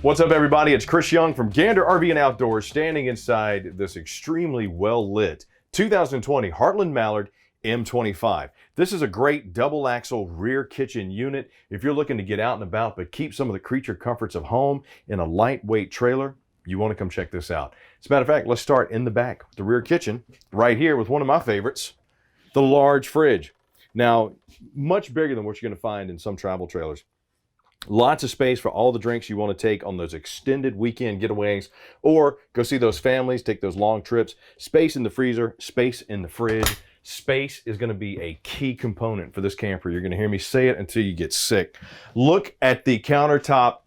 What's up, everybody? It's Chris Young from Gander RV and Outdoors, standing inside this extremely well-lit 2020 Heartland Mallard M25. This is a great double-axle rear kitchen unit. If you're looking to get out and about but keep some of the creature comforts of home in a lightweight trailer, you want to come check this out. As a matter of fact, let's start in the back with the rear kitchen right here with one of my favorites, the large fridge. Now, much bigger than what you're going to find in some travel trailers. Lots of space for all the drinks you want to take on those extended weekend getaways, or go see those families, take those long trips. Space in the freezer, space in the fridge. Space is going to be a key component for this camper. You're going to hear me say it until you get sick. Look at the countertop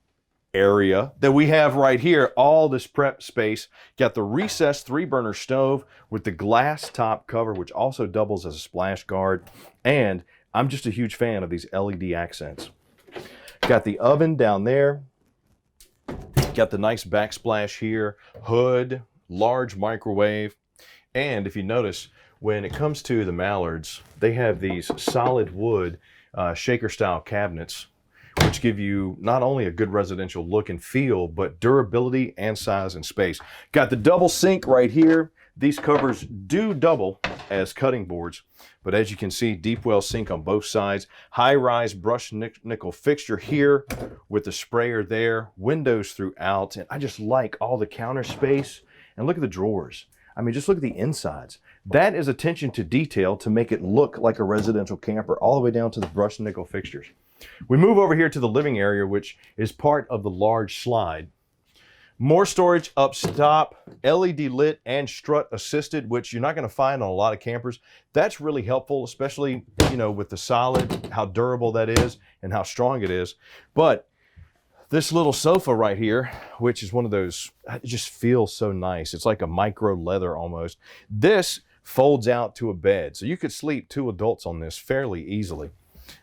area that we have right here. All this prep space. Got the recessed 3-burner stove with the glass top cover, which also doubles as a splash guard. And I'm just a huge fan of these LED accents. Got the oven down there. Got the nice backsplash here. Hood, large microwave. And if you notice, when it comes to the Mallards, they have these solid wood shaker style cabinets, which give you not only a good residential look and feel, but durability and size and space. Got the double sink right here. These covers do double as cutting boards, but as you can see, deep well sink on both sides. High-rise brushed nickel fixture here with the sprayer there, windows throughout, and I just like all the counter space. And look at the drawers. I mean, just look at the insides. That is attention to detail to make it look like a residential camper, all the way down to the brushed nickel fixtures. We move over here to the living area, which is part of the large slide. More storage up top, LED lit and strut assisted, which you're not going to find on a lot of campers. That's really helpful, especially, you know, with the solid, how durable that is and how strong it is. But this little sofa right here, which is one of those, it just feels so nice. It's like a micro leather almost. This folds out to a bed, so you could sleep 2 adults on this fairly easily.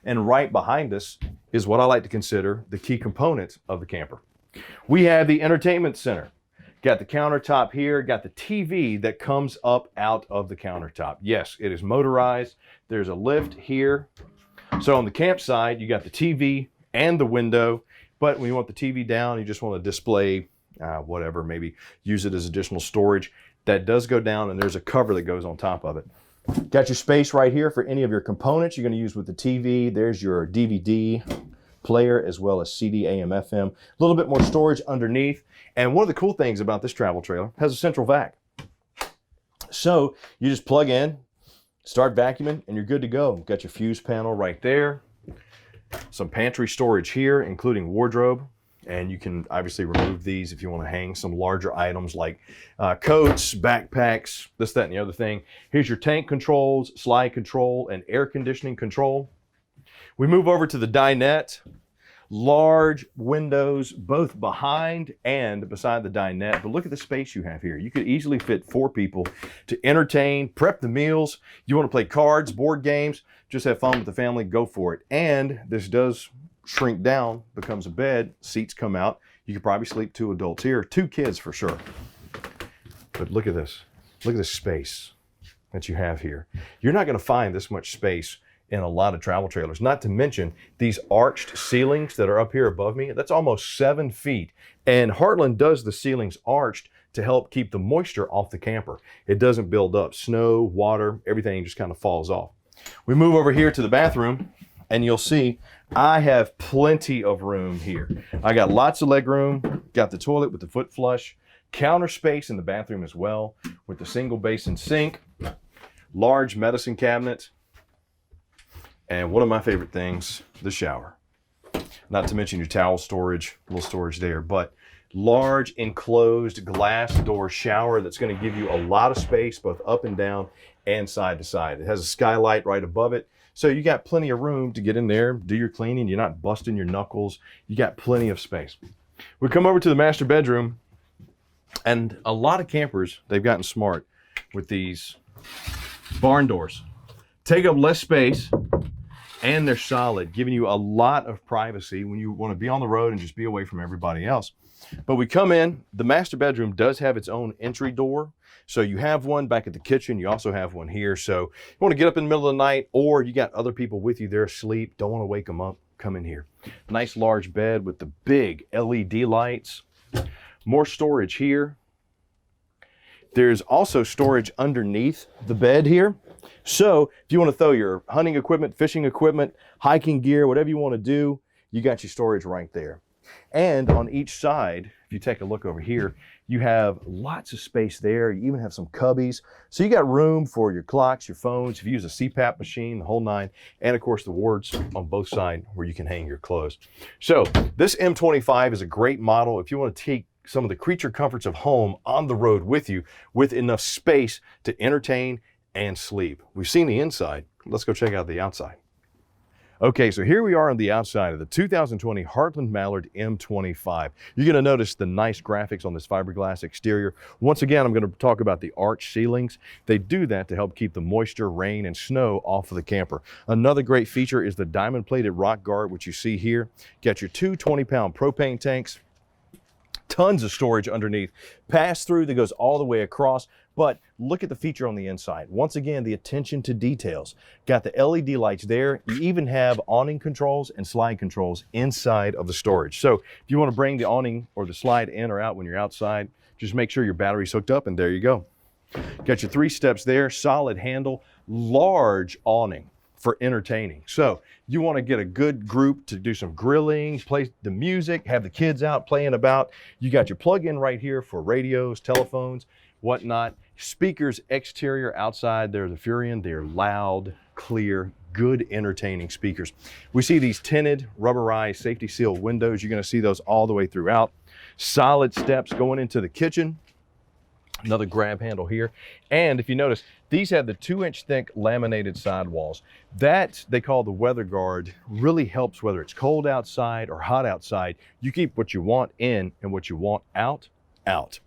And right behind us is what I like to consider the key component of the camper. We have the entertainment center. Got the countertop here, got the TV that comes up out of the countertop. Yes, it is motorized. There's a lift here. So on the campsite, you got the TV and the window, but when you want the TV down, you just want to display whatever, maybe use it as additional storage. That does go down, and there's a cover that goes on top of it. Got your space right here for any of your components you're going to use with the TV. There's your DVD player as well as CD, AM, FM. A little bit more storage underneath. And one of the cool things about this travel trailer has a central vac. So you just plug in, start vacuuming, and you're good to go. Got your fuse panel right there. Some pantry storage here, including wardrobe. And you can obviously remove these if you want to hang some larger items like coats, backpacks, this, that, and the other thing. Here's your tank controls, slide control, and air conditioning control. We move over to the dinette. Large windows both behind and beside the dinette. But look at the space you have here. You could easily fit 4 people to entertain, prep the meals. You want to play cards, board games, just have fun with the family, go for it. And this does shrink down, becomes a bed, seats come out. You could probably sleep 2 adults here, 2 kids for sure. But look at this. Look at this space that you have here. You're not going to find this much space in a lot of travel trailers, not to mention these arched ceilings that are up here above me. That's almost 7 feet. And Heartland does the ceilings arched to help keep the moisture off the camper. It doesn't build up. Snow, water, everything just kind of falls off. We move over here to the bathroom, and you'll see I have plenty of room here. I got lots of leg room, got the toilet with the foot flush, counter space in the bathroom as well with the single basin sink, large medicine cabinet, and one of my favorite things, the shower. Not to mention your towel storage, little storage there, but large enclosed glass door shower that's going to give you a lot of space both up and down and side to side. It has a skylight right above it. So you got plenty of room to get in there, do your cleaning. You're not busting your knuckles. You got plenty of space. We come over to the master bedroom, and a lot of campers, they've gotten smart with these barn doors. Take up less space, and they're solid, giving you a lot of privacy when you want to be on the road and just be away from everybody else. But we come in, the master bedroom does have its own entry door. So you have one back at the kitchen. You also have one here. So you want to get up in the middle of the night, or you got other people with you, they're asleep, don't want to wake them up, come in here. Nice large bed with the big LED lights. More storage here. There's also storage underneath the bed here. So if you want to throw your hunting equipment, fishing equipment, hiking gear, whatever you want to do, you got your storage right there. And on each side, if you take a look over here, you have lots of space there. You even have some cubbies. So you got room for your clocks, your phones, if you use a CPAP machine, the whole nine, and of course the wards on both sides where you can hang your clothes. So this M25 is a great model if you want to take some of the creature comforts of home on the road with you with enough space to entertain and sleep. We've seen the inside. Let's go check out the outside. Okay, so here we are on the outside of the 2020 Heartland Mallard M25. You're going to notice the nice graphics on this fiberglass exterior. Once again, I'm going to talk about the arch ceilings. They do that to help keep the moisture, rain, and snow off of the camper. Another great feature is the diamond-plated rock guard, which you see here. Got your two 20-pound propane tanks. Tons of storage underneath. Pass-through that goes all the way across. But look at the feature on the inside. Once again, the attention to details. Got the LED lights there. You even have awning controls and slide controls inside of the storage. So if you want to bring the awning or the slide in or out when you're outside, just make sure your battery's hooked up and there you go. Got your 3 steps there, solid handle, large awning for entertaining. So you want to get a good group to do some grilling, play the music, have the kids out playing about. You got your plug-in right here for radios, telephones, whatnot. Speakers exterior, outside, they're the Furion. They're loud, clear, good entertaining speakers. We see these tinted, rubberized, safety seal windows. You're going to see those all the way throughout. Solid steps going into the kitchen. Another grab handle here. And if you notice, these have the 2-inch thick laminated sidewalls. That they call the weather guard really helps whether it's cold outside or hot outside. You keep what you want in and what you want out, out.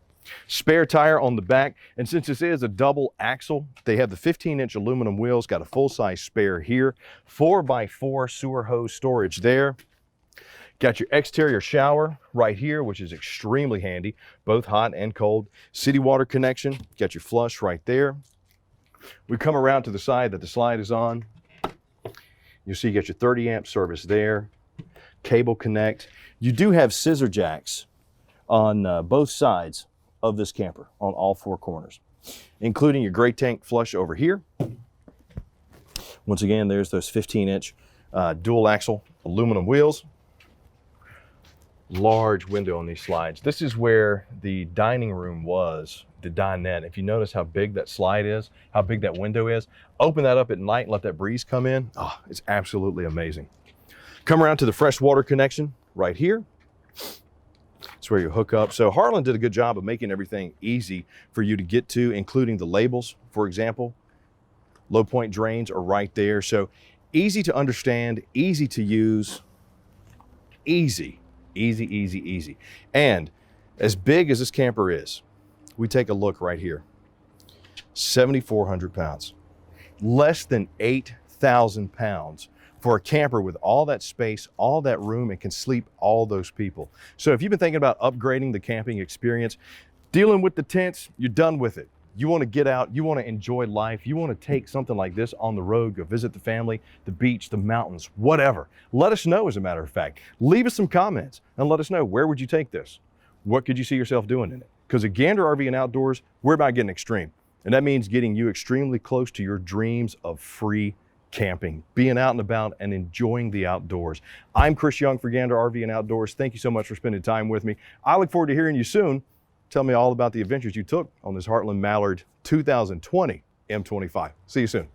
Spare tire on the back, and since this is a double axle, they have the 15-inch aluminum wheels, got a full-size spare here, 4x4 sewer hose storage there. Got your exterior shower right here, which is extremely handy, both hot and cold. City water connection, got your flush right there. We come around to the side that the slide is on. You'll see you got your 30 amp service there, cable connect. You do have scissor jacks on both sides of this camper on all 4 corners, including your gray tank flush over here. Once again, there's those 15-inch dual axle aluminum wheels. Large window on these slides. This is where the dining room was, the dinette. If you notice how big that slide is, how big that window is, open that up at night and let that breeze come in. Oh, it's absolutely amazing. Come around to the fresh water connection right here. It's where you hook up. So Heartland did a good job of making everything easy for you to get to, including the labels, for example. Low point drains are right there. So easy to understand, easy to use, easy. Easy, easy, easy. And as big as this camper is, we take a look right here. 7,400 pounds. Less than 8,000 pounds for a camper with all that space, all that room, and can sleep all those people. So if you've been thinking about upgrading the camping experience, dealing with the tents, you're done with it. You want to get out, you want to enjoy life, you want to take something like this on the road, go visit the family, the beach, the mountains, whatever. Let us know, as a matter of fact. Leave us some comments and let us know, where would you take this? What could you see yourself doing in it? Because at Gander RV and Outdoors, we're about getting extreme. And that means getting you extremely close to your dreams of free camping, being out and about and enjoying the outdoors. I'm Chris Young for Gander RV and Outdoors. Thank you so much for spending time with me. I look forward to hearing you soon. Tell me all about the adventures you took on this Heartland Mallard 2020 M25. See you soon.